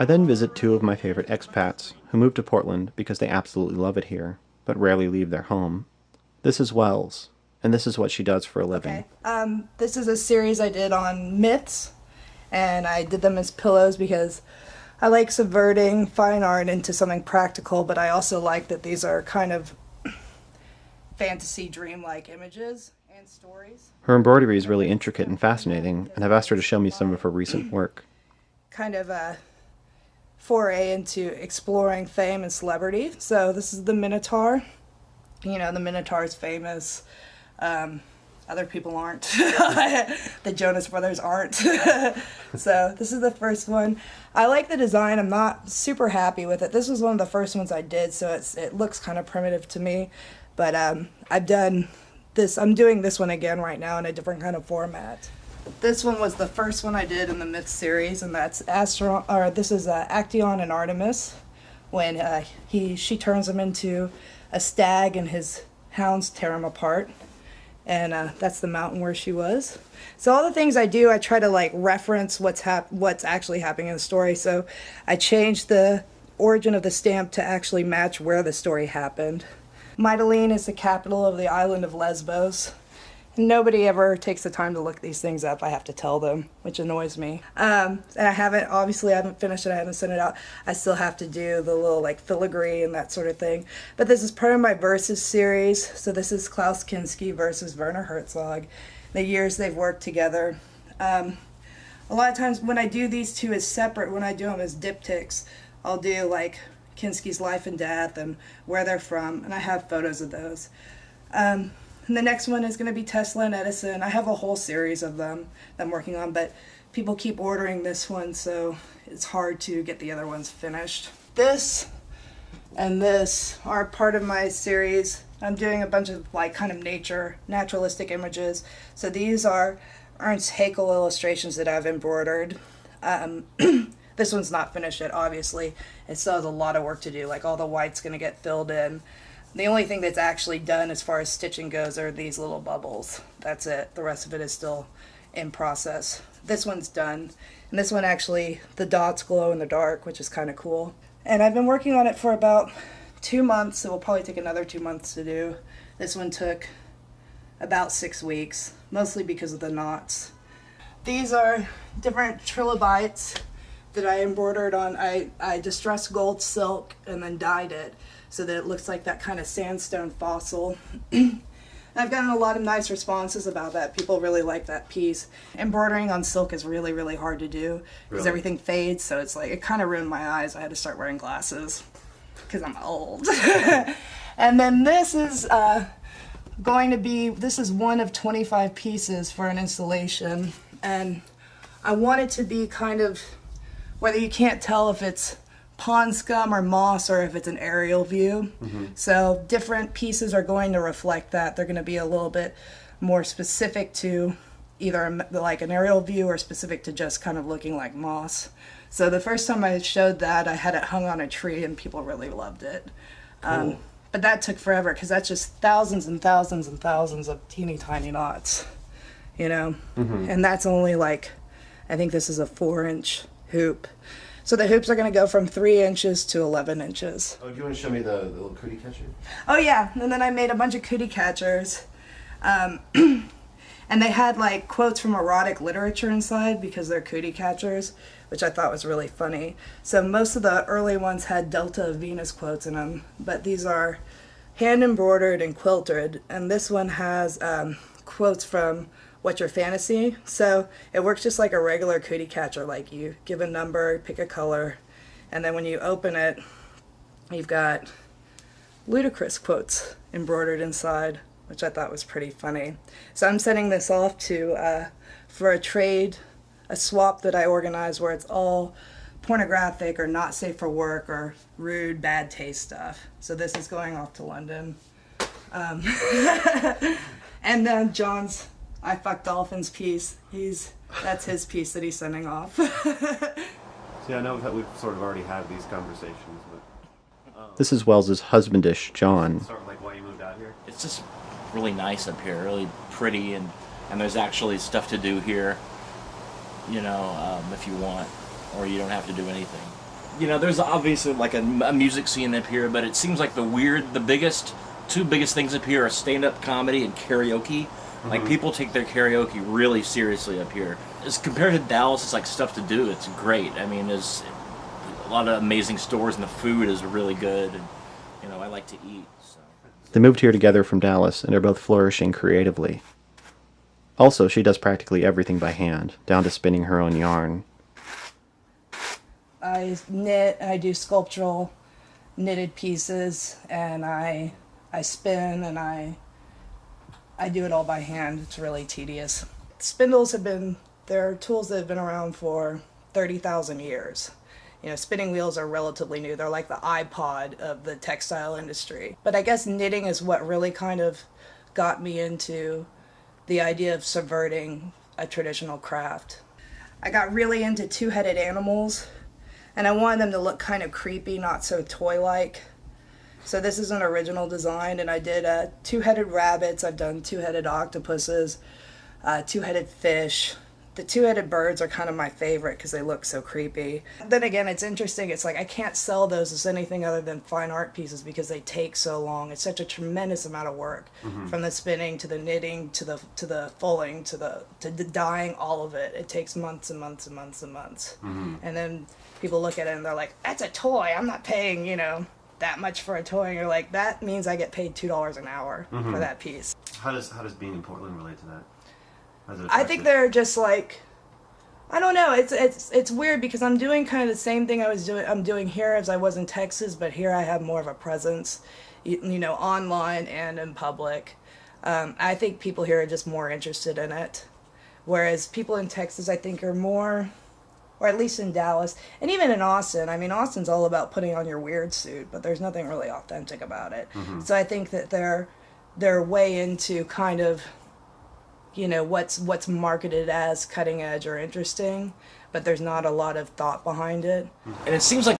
I then visit two of my favorite expats who moved to Portland because they absolutely love it here, but rarely leave their home. This is Wells, and this is what she does for a living. Okay. This is a series I did on myths, and I did them as pillows because I like subverting fine art into something practical, but I also like that these are kind of fantasy dream-like images and stories. Her embroidery is really intricate and fascinating, and I've asked her to show me some of her recent work. Kind of a foray into exploring fame and celebrity. So this is the Minotaur. You know, the Minotaur is famous. Other people aren't. The Jonas Brothers aren't. So this is the first one. I like the design. I'm not super happy with it. This was one of the first ones I did, so it looks kind of primitive to me. But I've done this. I'm doing this one again right now in a different kind of format. This one was the first one I did in the Myth series, and that's this is Actaeon and Artemis, when she turns him into a stag and his hounds tear him apart, and that's the mountain where she was. So all the things I do, I try to like reference what's actually happening in the story. So I changed the origin of the stamp to actually match where the story happened. Mytilene is the capital of the island of Lesbos. Nobody ever takes the time to look these things up. I have to tell them, which annoys me. And I haven't finished it. I haven't sent it out. I still have to do the little like filigree and that sort of thing. But this is part of my Versus series. So this is Klaus Kinski versus Werner Herzog. The years they've worked together. A lot of times when I do these two as separate, when I do them as diptychs, I'll do like Kinski's life and death and where they're from. And I have photos of those. And the next one is going to be Tesla and Edison. I have a whole series of them that I'm working on, but people keep ordering this one, so it's hard to get the other ones finished. This and this are part of my series. I'm doing a bunch of like kind of naturalistic images. So these are Ernst Haeckel illustrations that I've embroidered. This one's not finished yet, obviously. It still has a lot of work to do, like all the white's going to get filled in. The only thing that's actually done as far as stitching goes are these little bubbles. That's it. The rest of it is still in process. This one's done. And this one actually, the dots glow in the dark, which is kind of cool. And I've been working on it for about 2 months. It will probably take another 2 months to do. This one took about 6 weeks, mostly because of the knots. These are different trilobites that I embroidered on. I distressed gold silk and then dyed it, so that it looks like that kind of sandstone fossil. I've gotten a lot of nice responses about that. People really like that piece. Embroidering on silk is really, really hard to do because everything fades, so it's like, it kind of ruined my eyes. I had to start wearing glasses because I'm old. And then this is this is one of 25 pieces for an installation, and I want it to be kind of, whether you can't tell if it's pond scum or moss or if it's an aerial view. Mm-hmm. So different pieces are going to reflect that. They're going to be a little bit more specific to either like an aerial view or specific to just kind of looking like moss. So the first time I showed that, I had it hung on a tree and people really loved it. Cool. But that took forever because that's just thousands and thousands and thousands of teeny tiny knots, you know? Mm-hmm. And that's only like, I think this is a 4-inch hoop. So the hoops are going to go from 3 inches to 11 inches. Oh, do you want to show me the little cootie catcher? Oh, yeah. And then I made a bunch of cootie catchers. And they had, like, quotes from erotic literature inside because they're cootie catchers, which I thought was really funny. So most of the early ones had Delta of Venus quotes in them, but these are hand-embroidered and quilted. And this one has quotes from What's Your Fantasy? So it works just like a regular cootie catcher. Like you give a number, pick a color, and then when you open it, you've got ludicrous quotes embroidered inside, which I thought was pretty funny. So I'm sending this off to for a swap that I organized where it's all pornographic or not safe for work or rude, bad taste stuff. So this is going off to London. And then John's I Fuck Dolphins piece, that's his piece that he's sending off. See, I know we've sort of already had these conversations, but... This is Wells's husbandish, John. Sort of like why you moved out here? It's just really nice up here, really pretty, and there's actually stuff to do here, you know, if you want, or you don't have to do anything. there's obviously like a music scene up here, but it seems like the two biggest things up here are stand-up comedy and karaoke. Like, people take their karaoke really seriously up here. As compared to Dallas, it's like stuff to do. It's great. I mean, there's a lot of amazing stores, and the food is really good. And, I like to eat. So. They moved here together from Dallas and are both flourishing creatively. Also, she does practically everything by hand, down to spinning her own yarn. I knit, I do sculptural knitted pieces, and I spin, and I do it all by hand. It's really tedious. Spindles they're tools that have been around for 30,000 years. Spinning wheels are relatively new. They're like the iPod of the textile industry. But I guess knitting is what really kind of got me into the idea of subverting a traditional craft. I got really into two-headed animals, and I wanted them to look kind of creepy, not so toy-like. So this is an original design, and I did two-headed rabbits, I've done two-headed octopuses, two-headed fish. The two-headed birds are kind of my favorite because they look so creepy. Then again, it's interesting. It's like I can't sell those as anything other than fine art pieces because they take so long. It's such a tremendous amount of work, from the spinning to the knitting to the fulling to the dyeing. All of it. It takes months and months and months and months. And then people look at it and they're like, "That's a toy. I'm not paying that much for a toy." And you're like, "That means I get paid $2 an hour for that piece." How does being in Portland relate to that? I think they're just like, I don't know. It's weird because I'm doing kind of the same thing I'm doing here as I was in Texas, but here I have more of a presence, online and in public. I think people here are just more interested in it, whereas people in Texas, I think, are more, or at least in Dallas, and even in Austin. I mean, Austin's all about putting on your weird suit, but there's nothing really authentic about it. So I think that they're way into kind of, what's marketed as cutting edge or interesting, but there's not a lot of thought behind it. And it seems like